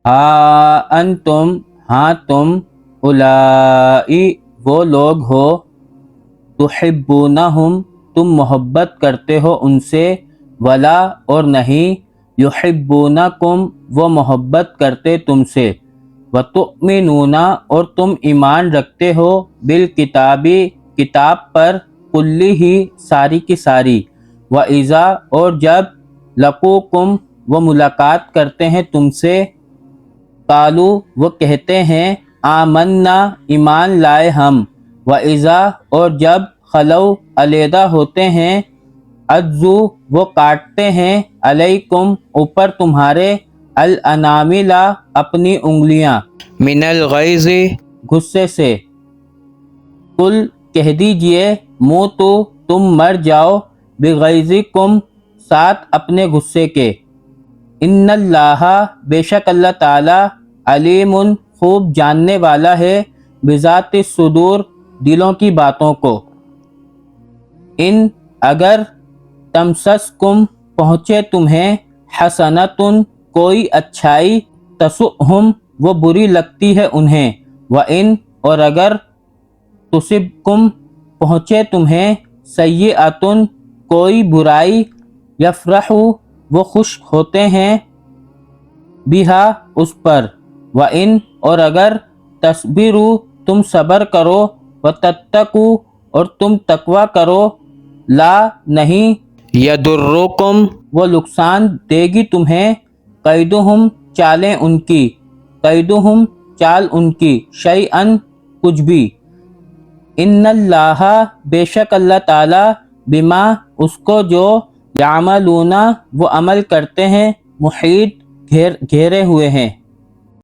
انتم، ہاں تم، اولائی وہ لوگ ہو، تحبونہم تم محبت کرتے ہو ان سے، ولا اور نہیں، یحبونکم وہ محبت کرتے تم سے، وتؤمنون اور تم ایمان رکھتے ہو، بالکتابی کتاب پر، کلی ہی ساری کی ساری، وَإِذَا اور جب، لقوکم وہ ملاقات کرتے ہیں تم سے، قالو وہ کہتے ہیں، آمنا ایمان لائے ہم، وَإِذَا اور جب، خلو علیحدہ ہوتے ہیں، عضو وہ کاٹتے ہیں، علیکم اوپر تمہارے، الانامل اپنی انگلیاں، من الغیظ غصے سے، کل کہہ دیجئے، موتو تم مر جاؤ، بغیظکم ساتھ اپنے غصے کے، ان اللہ بے شک اللہ تعالی، علیم خوب جاننے والا ہے، بذات الصدور دلوں کی باتوں کو، ان اگر، تمسسکم پہنچے تمہیں، حسنۃ کوئی اچھائی، تسؤہم وہ بری لگتی ہے انہیں، وَإِن اور اگر، تصبکم پہنچے تمہیں، سیئۃ کوئی برائی، یفرحوا وہ خوش ہوتے ہیں، بہا اس پر، وَإِن اور اگر، تصبروا تم صبر کرو، وتتقوا اور تم تقوی کرو، لا نہیں، یضرکم وہ نقصان دے گی تمہیں، کیدہم چالیں ان کی، کیدہم چال ان کی، شیئن کچھ بھی، ان اللہ بے شک اللہ تعالی، بما اس کو جو، یعملون وہ عمل کرتے ہیں، محیط گھیرے ہوئے ہیں۔